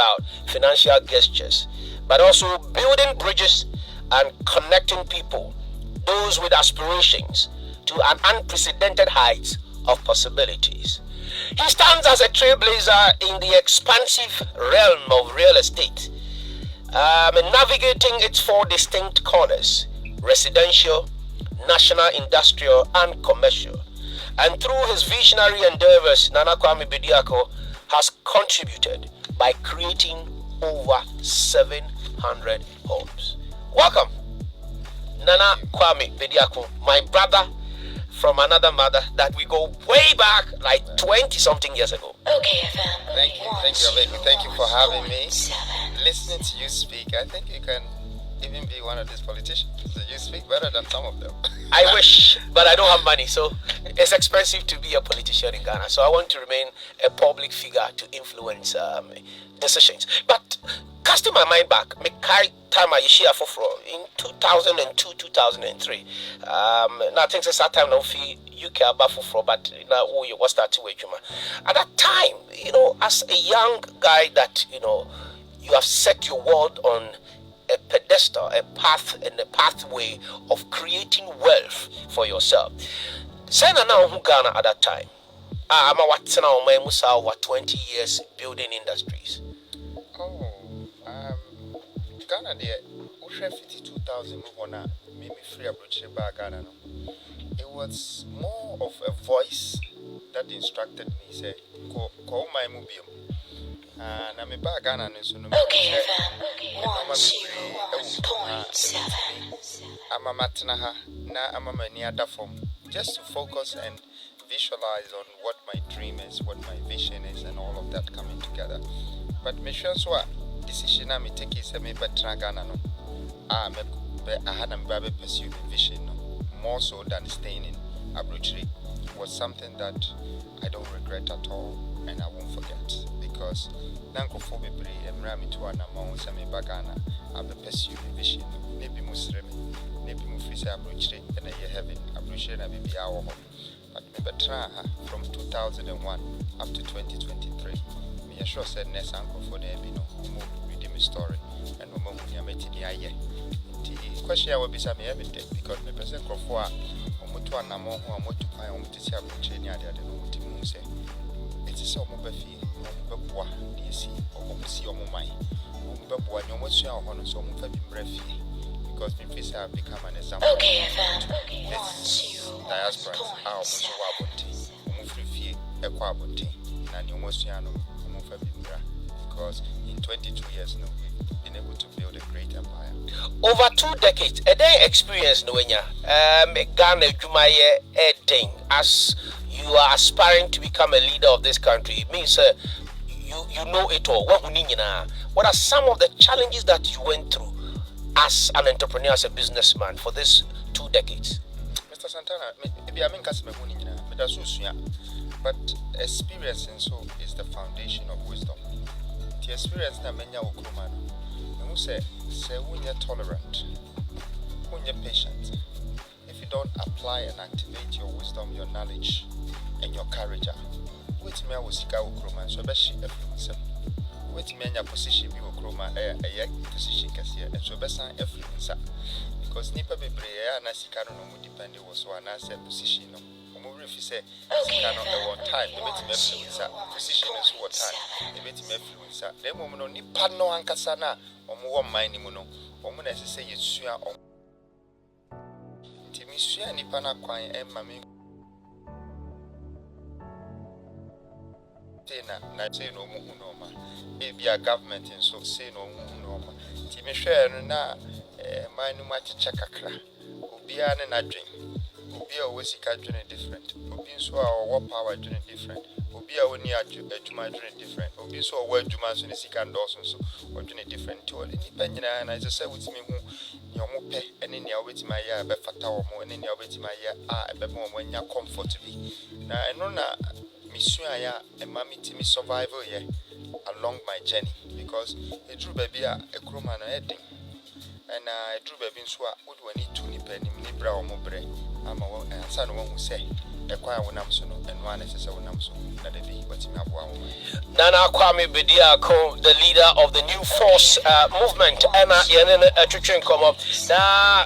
about financial gestures, but also building bridges and connecting people, those with aspirations, to an unprecedented height of possibilities. He stands as a trailblazer in the expansive realm of real estate, navigating its four distinct corners: residential, national, industrial, and commercial. And through his visionary endeavors, Nana Kwame Bediako has contributed by creating over 700 homes. Welcome, Nana Kwame Bediako, my brother from another mother that we go way back, like 20 something years ago. Okay, FM. Thank you, Abeiku. Thank you for having me. Listening to you speak, I think you can even be one of these politicians. You speak better than some of them. I wish, but I don't have money, so it's expensive to be a politician in Ghana. So I want to remain a public figure to influence decisions. But casting my mind back, me carry time I share for in 2002, 2003. Now things at that time now feel UK about for, but now you was that to wait. At that time, as a young guy that you have set your world on a pedestal, a path, and a pathway of creating wealth for yourself. Say now who Ghana at that time. I'm a what now my musa over 20 years building industries. Ghana there, 52,000 made me free approach by Ghana. It was more of a voice that instructed me, say, call my mobile. And I'm a bag Ghana, so no. Okay, FM 101.7. I'm a matinaha, now I'm a maniata form, just to focus and visualize on what my dream is, what my vision is, and all of that coming together. But me sure so decision I me take is me better Ghana no. I had a baby pursue the vision more so than staying in Abuja. Was something that I don't regret at all, and I won't forget, because Nankofo Bebre and Rami to an amount Sami Bagana, I be pursue the vision, maybe Muslim, maybe Mufisa Abuja, and I heaven, Abuja, and I be our home. But me betra from 2001 up to 2023. Me sure said Ness Uncle for the Ebino, reading my story, and no more met in the eye. The question I will be some evident because my present for to an amount who are more to buy on the Abuja, and I don't know say. It is so much Bebwa, DC, or see on my Bebwa, no more share on so much because my face have become an example. Okay, FM. This diaspora, our Musawabunti, Mufri, Equabunti, and you must know, because in 22 years now, we've been able to build a great empire. Over 2 decades, a day experience, Nwenya, Ghana Jumaye Eding, as you are aspiring to become a leader of this country. It means you know it all. What are some of the challenges that you went through as an entrepreneur, as a businessman for these 2 decades? Mr. Santana, maybe I mean but experiencing so is the foundation of wisdom. The experience that many okromano, who say when you're tolerant, when you're patient, if you don't apply and activate your wisdom, your knowledge, and your courage, wait me I was sick okroma, so best she influence. Wait me your position be okroma, a position cassia, and so best influence. Because Nipa Bebre and Nasikano no depend was one answer position. If you say, time, the better influence, position is what time, the better influence. The moment on Nipano and Casana, or more minimono, or when I say you swear on Timisia Nipana Quine and Mammy. Not say no more, maybe a government and so say no more. Timisha na my no matter chakakra, Ubian and a dream. Obi a always doing different. Obi so our power doing different. Obi a when you are doing different. Obi so where Juma so the second Dawson so or doing different to all independent. And I just said with me who your mope and in your wait my year be fatal more and in your wait my year a be more when you're comfortably. Now I know na mission ya and mammy to me survival here along my journey because it drew baby a crewman heading. And I drew baby so would we need to nip and nibra or mobre. I'm a son who say, choir when I'm so and one is a when I'm so that they be what's in our woman. Nana Kwame Bediako, the leader of the New Force movement, Emma Yanen Atruchin come up. Now,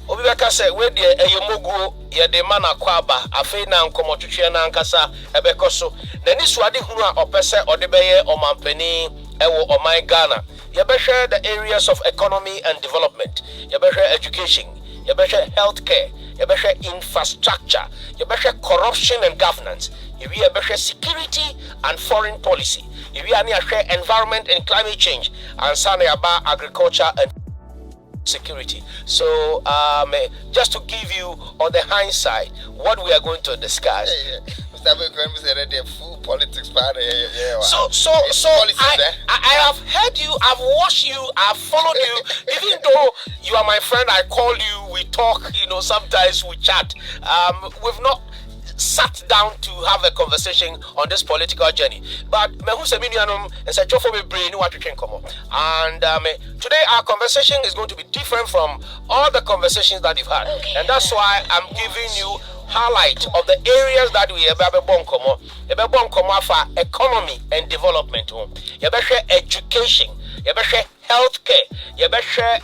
Obibaka said, where the Yomogu, Yademana Kwaba, Afena, Komotuchiana, Kasa, Ebekoso, then this Wadi Huna or Pesa or the Baye or Mampeni, Ewo or my Ghana. You better the areas of economy and development, you better education, you better healthcare, you better infrastructure, you better corruption and governance. If we have security and foreign policy, if we have environment and climate change, and something about agriculture and security. So, just to give you on the hindsight what we are going to discuss. Mr. Abeiku, full politics part. So I have heard you, I've watched you, I've followed you. Even though you are my friend, I call you, we talk, sometimes we chat. We've not sat down to have a conversation on this political journey. But and today our conversation is going to be different from all the conversations that you've had. Okay. And that's why I'm giving you highlight of the areas that we have for economy and development. You better education, you better healthcare, you better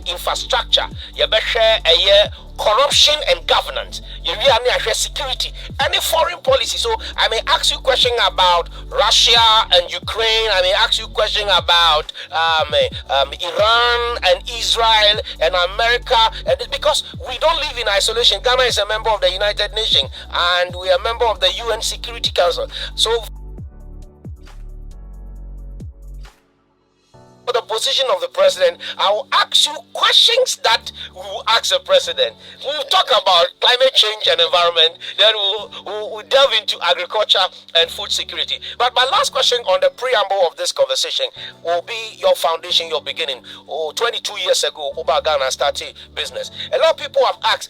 infrastructure, you better corruption and governance, you really security, any foreign policy. So I may ask you a question about Russia and Ukraine. I may ask you a question about Iran and Israel and America, and because we don't live in isolation. Ghana is a member of the United Nations and we are a member of the UN Security Council. So for the position of the president, I will ask you questions that we will ask the president. We will talk about climate change and environment, then we'll delve into agriculture and food security. But my last question on the preamble of this conversation will be your foundation, your beginning. 22 years ago, Oba Ghana started business. A lot of people have asked,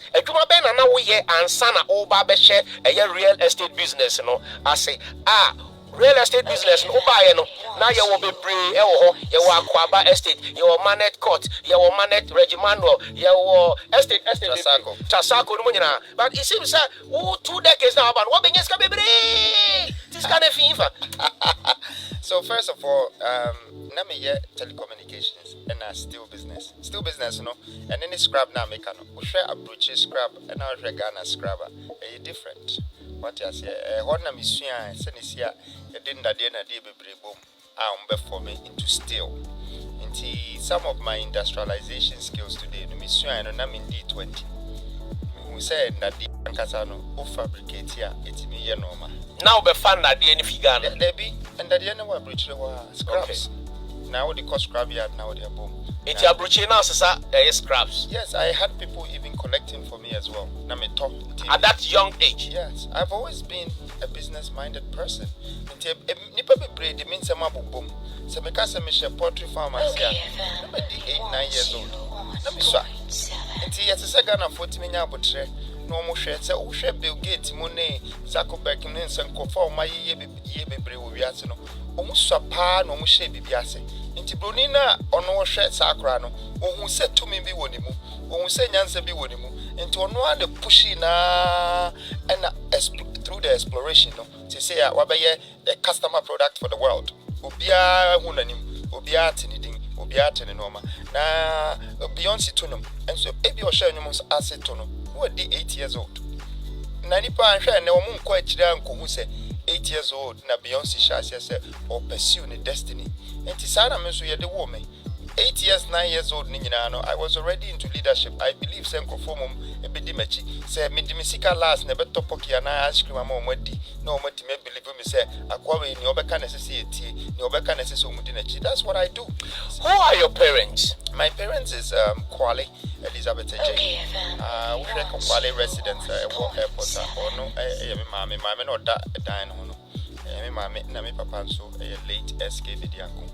real estate business, I say, real estate business, now you will be brave, you will Aquaba estate, you will Manet Court, you will Manet Regimando, you will estate, Tasako, but it seems that 2 decades now, but what being this kind of fever. So, first of all, Nami telecommunications and still business, and any scrap now make we share a brooch scrap and now Ghana scrubber, different. What you say, what na misuya, Senisia, a din that dinner de boom, before me into steel. Into some of my industrialization skills today, the misuya and I'm in D20. We said that the Casano, who fabricate here, it's me, normal. Now, be fun that the figure. There be, and that the end of bridge scraps. Now the cost scrap yard, now they're boom. It's a bruchina, scraps. Yes, I had people even collecting for me as well. At that young age. Yes, I've always been a business-minded person. Nipa be braid, it means a mabu boom. So because I'm a poultry farmer, I'm 8-9 years old. Let me swap. Until yes, a second of 40 minutes, but no more share. So, share Bill Gates, Monet, Zuckerberg, and Sankofa, my ye be brave with Yasino. Almost swapa, no more share Bibiase. Inti Brunina or no shirt sacrano, who said to me be wonimu, who say Nancy be wonimu, into one the pushy na and through the exploration, to say wabaye a customer product for the world. Ubia hunanim, ubia tiniding, ubia teninoma, na Beyonce tunum, and so maybe your share asset tunum, who are 8 years old. Nanipa and share no moon quite chidan who say 8 years old, na Beyonce shas or pursue the destiny. And Tisana Mesu the woman. 8 years, 9 years old, Ninano, I was already into leadership. I believe Senko Formum, a bidimechi, say, Midimisika last, never topoki and I ask you a more muddy. No, what you may believe me, say, Aqua in your Becca necessity, your Becca necessity. That's what I do. Who are your parents? My parents is Kwale, Elizabeth J. We reckon Kwale residents at airport, or no, mammy, or dying on. Mammy, Nami Papanso, a late SK Vidiaku.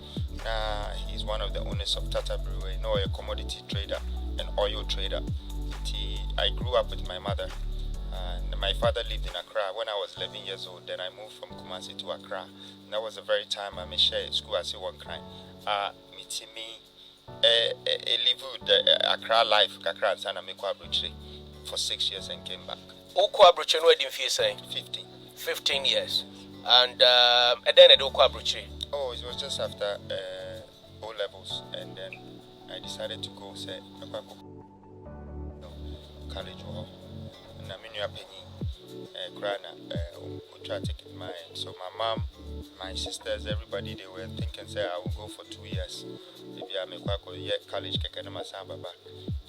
He's one of the owners of Tata Brewery, a commodity trader, an oil trader. I grew up with my mother. And my father lived in Accra when I was 11 years old. Then I moved from Kumasi to Accra. And that was the very time I share school as a one kind. Meeting me, live the Accra life, Accra and Santana for 6 years and came back. Okwa Bruchin wedding fee saying 15 years. And then I do Okwa Bruchin. Oh, it was just after O levels, and then I decided to go say college or na menu penny grana try to take mine. So my mom, my sisters, everybody, they were thinking say I will go for 2 years. Maybe I make college kekena samba back.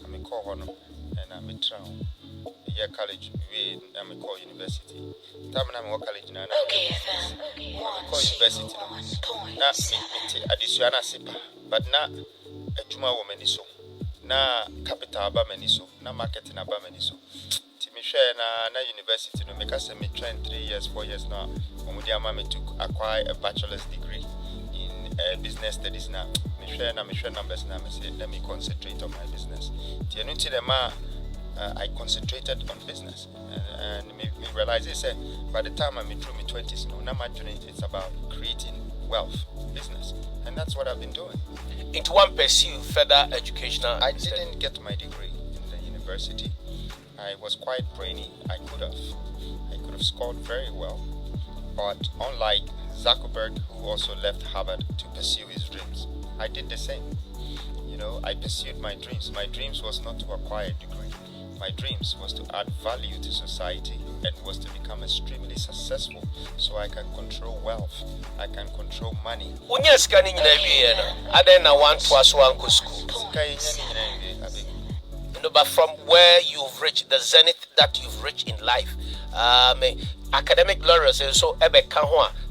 I may call hono and I may try. Yeah, college we I may call university. Time I go college now. Okay, fam. Call university. Na additional sipa, but na ejuma woman so. Na capital aba meniso, na marketing aba meniso. Timi share na university no make us me train 3 years, 4 years now. Omudi ama me to acquire a bachelor's degree in business studies now. Me share numbers now. Me say let me concentrate on my business. Tienu ti dem I concentrated on business and me realize this by the time I'm through my 20s now, now my journey is about creating wealth, business, and that's what I've been doing. Into one pursue further educational. I didn't get my degree in the university. I was quite brainy. I could have scored very well, but unlike Zuckerberg, who also left Harvard to pursue his dreams, I did the same. You know, I pursued my dreams. My dreams was not to acquire a degree. My dreams was to add value to society and was to become extremely successful so I can control wealth, I can control money. Unya scanning in every year, and I want to ask one school. No, but from where you've reached, the zenith that you've reached in life, academic laurels, and so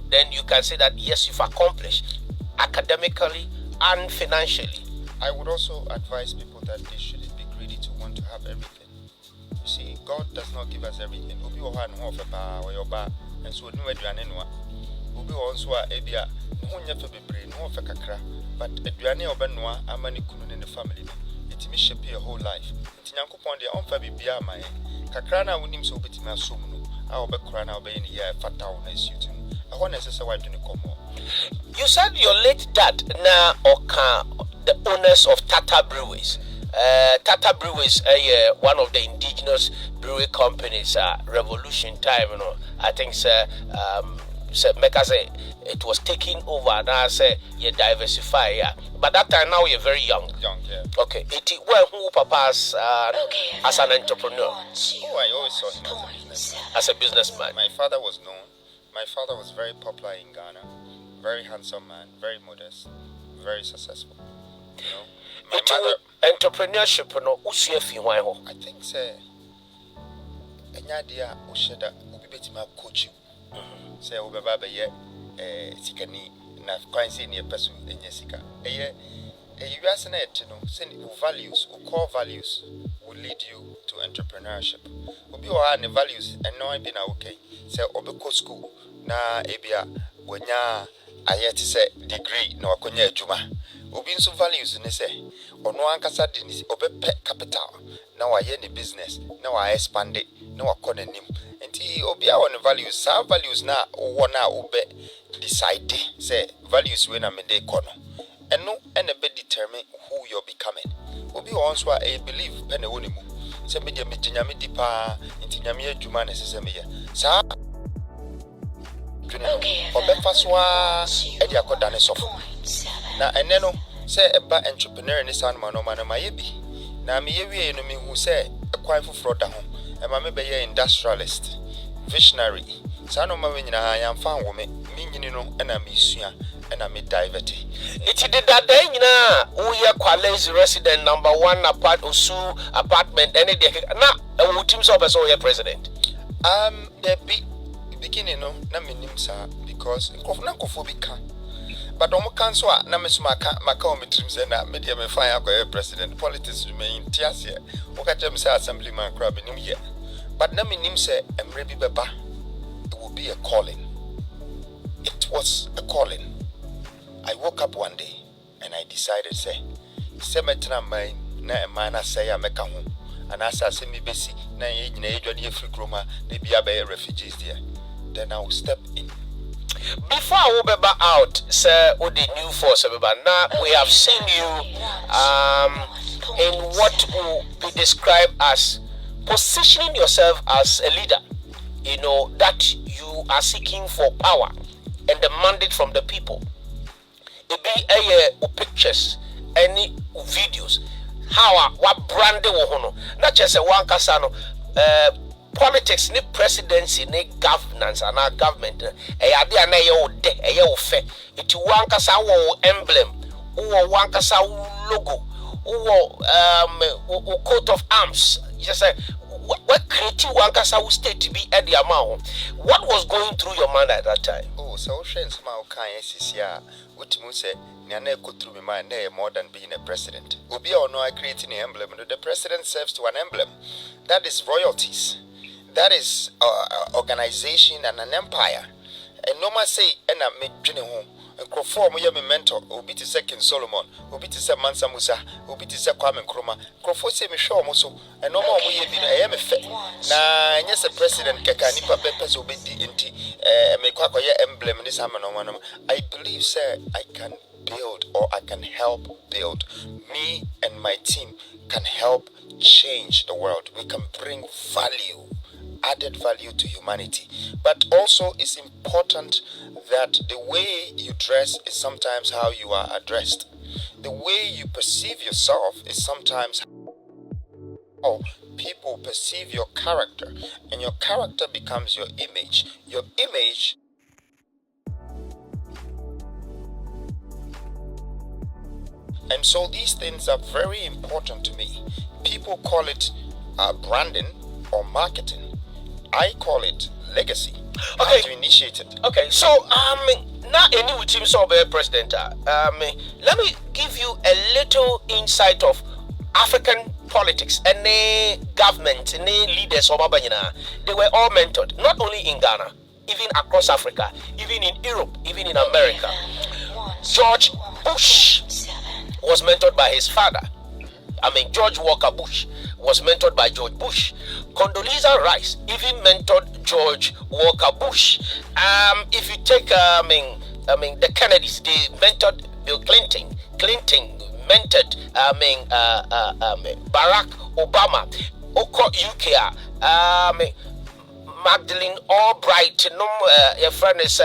then you can say that yes, you've accomplished academically and financially. I would also advise people that they shouldn't be greedy to want to have everything. You see, God does not give us everything. Obi o han ho fe pa or your ba, and so no aduane no. Obi o nso a ebia no nya fe bebre no fe kakra, but aduane obenoa amani kunu ne family no. Itimi shape your whole life. Nti Nyankopon de on fa bibia amaye. Kakra na wonim so obetimi asom no. A obekura na obeyi ne ya fata wo na suit no. I want to say why do you come on? You said your late dad na Oka, the owners of Tata Breweries. Tata Breweries, one of the indigenous brewery companies, revolution time, you know. I think, it was taking over. Now, say you diversify, yeah. But that time now you're very young. Young, yeah. Okay. Well, who papa's as an entrepreneur? Oh, I always saw him as a businessman. My father was known. My father was very popular in Ghana. Very handsome man, very modest, very successful. You know, my mother. Entrepreneurship, no, I think, say, enya dia o Cheddar, obi betima coach you. Say, obi baba ye, sikani na kwansi ni person enya sika. You ask na no, say values, core values will lead you to entrepreneurship. Obi o ha ne values, and no be na okay. Say, obi go school na ebia wenya ayet say degree na wakonya adwuma. Obi nso values ne say ono ankasa de ni obepe capital na waye ne business na wa expand it na wakọ nanim enti obi a won values sa values na wo na obe decide say values we na me dey kono eno ene be determine who you're becoming. Obi won so a believe pe na woni mu say me de me nyame di pa enti nyame adwuma na sese me ye sa obefa so a e de akoda ne sofo na eneno say eba entrepreneur ni san man no ma ye bi na me ye wie no me hu say ekwan foforo da ho e ma me be ye industrialist visionary san no ma we nyina ha yan fa wo me nyini no e na me sua e na me divert it did that day nyina wo ye Kwale's resident number 1 apartment any day na wo team so person ye president the beginning no na me nim sa because nkofo bi ka. But on canso na mesuma maka o metrim se na media me fine akwa president politics remain tiasie o ka jem say assemblyman crab nim ye but na me nim say emre bi beba it will be a calling. It was a calling. I woke up one day and I decided say metra man na man na say ameka ho and as me besi na ye nyina ye dwade ye free kroma na bia be refugees there. Then I will step in. Before I will be out, sir, with the new force, now we have seen you in what will be described as positioning yourself as a leader, that you are seeking for power and the mandate from the people. It be pictures, any videos, how what brand wohono, not just a one casano, politics, ni presidency, ni governance, and our government, a idea na yo de, a yo fe, it one casa emblem, or one casa logo, or coat of arms. Just say, what creative one casa state to be at the amount? What was going through your mind at that time? Oh, so somehow can what you say, Nana could through my mind more than being a president. Ubi or no, I creating an emblem. The president serves to an emblem. That is royalties. That is organization and an empire. And no man say, and I made Jenny home. And Crawford, my mentor, Obi to second Solomon, Obi to say Mansa Musa, Obi to say Kwame Nkrumah. Crawford say me show Muso, and no more we have been a MF. Now, yes, a president Kakanipa Peppers Obi inti, make emblem in this hammer. I believe, sir, I can build or I can help build. Me and my team can help change the world. We can bring value, added value to humanity. But also it's important that the way you dress is sometimes how you are addressed. The way you perceive yourself is sometimes how people perceive your character, and your character becomes your image. Your image and so these things are very important to me. People call it branding or marketing. I call it legacy. Okay. To initiate it. Okay, so now any with him so be president. Let me give you a little insight of African politics and the government and the leaders of Abanyana. They were all mentored, not only in Ghana, even across Africa, even in Europe, even in America. George Bush was mentored by his father. George Walker Bush was mentored by George Bush. Condoleezza Rice even mentored George Walker Bush. If you take, the Kennedys, they mentored Bill Clinton. Clinton mentored, Barack Obama. Oko UK, Magdalene Albright, your friend is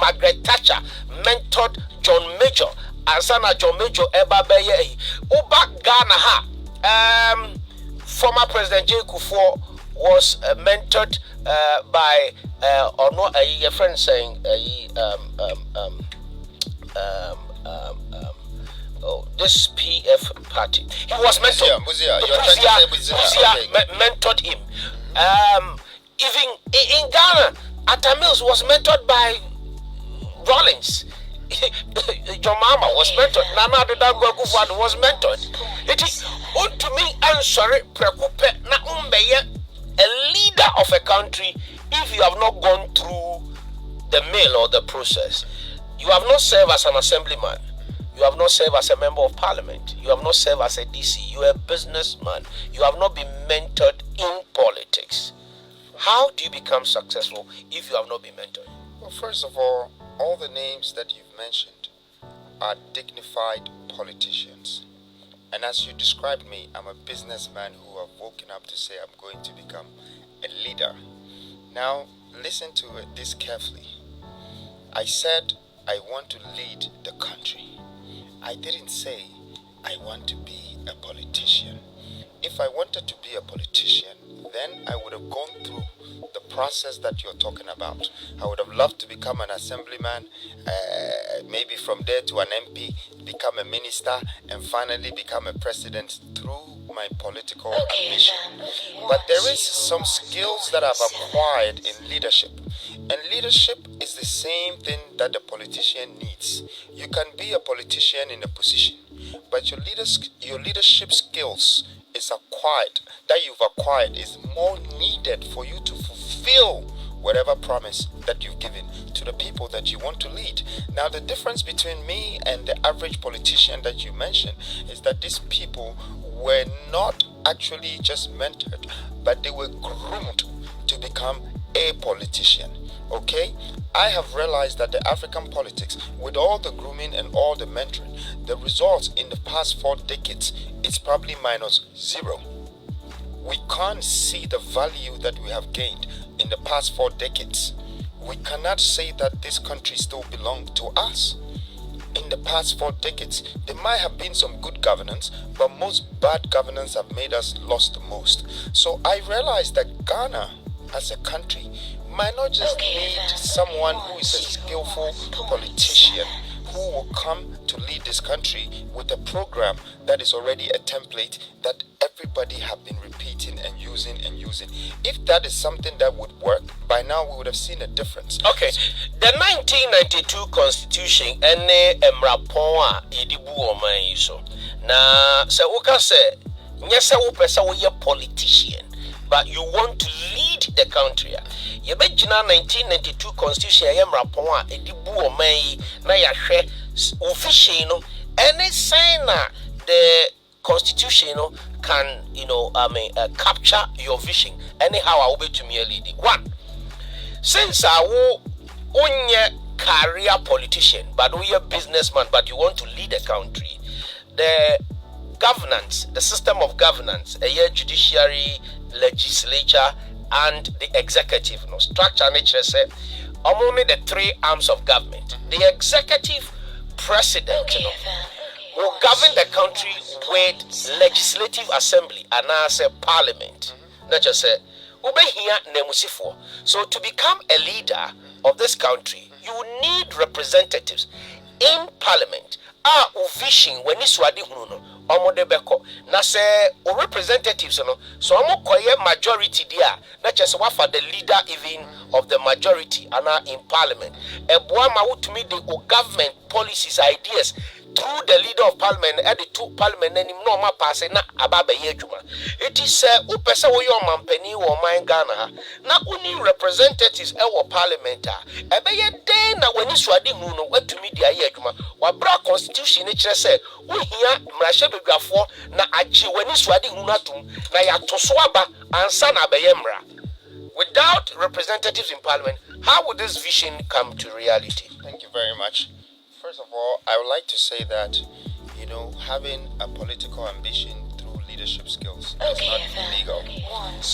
Margaret Thatcher mentored John Major. Asana John Major Ebabeye. Oba Ghana ha. Former President J. Kufuor was mentored by a friend saying this PF party. He was mentored. Buzia mentored him. Even in Ghana, Atta Mills was mentored by Rollins. Your mama was mentored. Nana de Dagwa was mentored. It is to me answer preocupe na umbeye a leader of a country if you have not gone through the mill or the process. You have not served as an assemblyman. You have not served as a member of parliament. You have not served as a DC. You are a businessman. You have not been mentored in politics. How do you become successful if you have not been mentored? Well, first of all the names that you've mentioned are dignified politicians. And as you described me, I'm a businessman who have woken up to say I'm going to become a leader. Now, listen to this carefully. I said I want to lead the country. I didn't say I want to be a politician. If I wanted to be a politician, then I would have gone through the process that you're talking about. I would have loved to become an assemblyman, maybe from there to an MP, become a minister, and finally become a president through my political ambition. But there is some skills that I've acquired in leadership. And leadership is the same thing that the politician needs. You can be a politician in a position, but your leadership skills that you've acquired is more needed for you to fulfill whatever promise that you've given to the people that you want to lead. Now, the difference between me and the average politician that you mentioned is that these people were not actually just mentored, but they were groomed to become a politician. Okay? I have realized that the African politics, with all the grooming and all the mentoring, the results in the past 4 decades, it's probably -0. we can't see the value that we have gained in the past 4 decades. We cannot say that this country still belongs to us. In the past 4 decades, there might have been some good governance, but most bad governance have made us lost the most. So I realized that Ghana, as a country, might not just need someone who is a skillful politician who will come to lead this country with a program that is already a template that everybody have been repeating and using and using. If that is something that would work, by now we would have seen a difference. Okay, the 1992 Constitution ene emrapon a edibu oman yi so. Na se woka se nyese wo pese wo ye politician, but you want to lead the country. You be jina 1992 Constitution ye emrapon a edibu oman yi na ya hwe official no any sign na the Constitution can capture your vision anyhow I will be to me lead. One, since I will only career politician, but we are businessman, but you want to lead a country, the governance, the system of governance, a judiciary, legislature, and the executive, structure nature say, only the 3 arms of government. The executive president, will govern the country with legislative assembly and as a parliament. Not just say, so to become a leader of this country, you need representatives in parliament. Vision when is wadi huno omode beko na se o representatives so omo koye majority there na chese wa for the leader even of the majority ana in parliament eboa ma wutumi the government policies ideas through the leader of parliament at the two parliament anim no ma pass na ababa ye adwuma. It is upese wo yo mampani wo man Ghana na uni representatives e wo parliament a ebe ye den na wani swade hu no watumi dia ye adwuma wa bra constitution ne kire se wo hia mrahye bedwafo na agye wani swade hu na tum na ya toso aba ansa na abaye mra. Without representatives in parliament, how would this vision come to reality? Thank you very much. First of all, I would like to say that, having a political ambition through leadership skills is not illegal.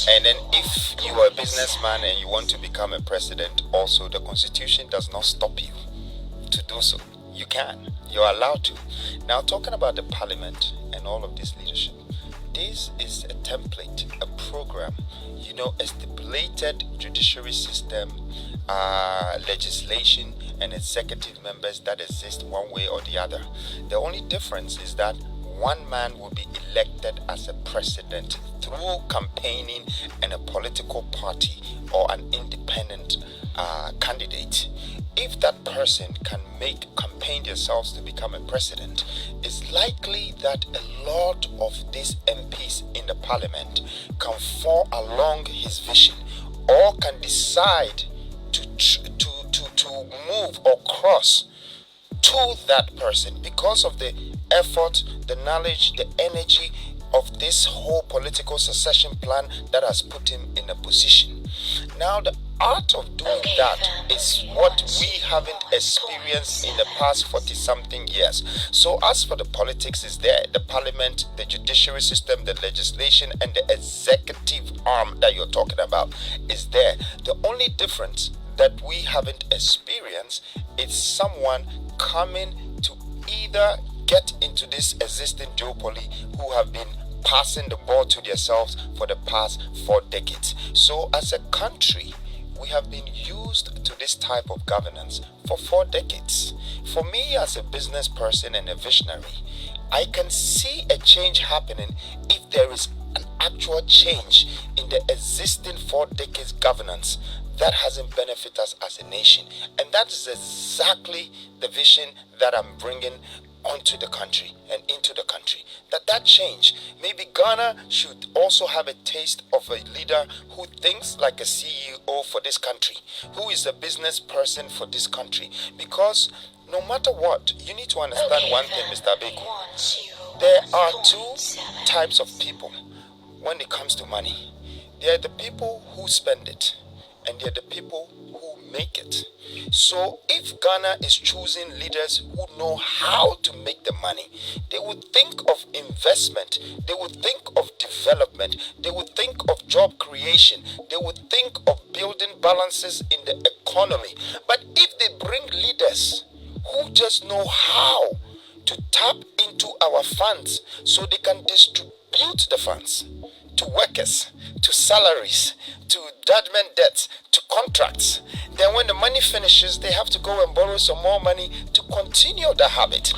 And then if you are a businessman and you want to become a president, also the constitution does not stop you to do so. You can. You're allowed to. Now, talking about the parliament and all of this leadership, this is a template, a program, a stipulated judiciary system, legislation, and executive members that exist one way or the other. The only difference is that one man will be elected as a president through campaigning and a political party or an independent candidate. If that person can campaign themselves to become a president, it's likely that a lot of these MPs in the parliament can fall along his vision or can decide to move or cross to that person because of the effort, the knowledge, the energy of this whole political succession plan that has put him in a position. Now, the art of doing that is what we haven't experienced in the past 40-something years. So as for the politics is there, the parliament, the judiciary system, the legislation, and the executive arm that you're talking about is there. The only difference that we haven't experienced is someone coming to either get into this existing duopoly who have been passing the ball to themselves for the past 4 decades. So as a country, we have been used to this type of governance for 4 decades. For me as a business person and a visionary, I can see a change happening if there is an actual change in the existing 4 decades governance that hasn't benefited us as a nation. And that is exactly the vision that I'm bringing onto the country and into the country. That change. Maybe Ghana should also have a taste of a leader who thinks like a CEO for this country, who is a business person for this country. Because no matter what, you need to understand one thing, Mr. Abeiku. There are 2 types of people when it comes to money. There are the people who spend it, and they're the people who make it. So if Ghana is choosing leaders who know how to make the money, they would think of investment, they would think of development, they would think of job creation, they would think of building balances in the economy. But if they bring leaders who just know how to tap into our funds so they can distribute the funds to workers, to salaries, to judgment debts, to contracts, then when the money finishes, they have to go and borrow some more money to continue the habit.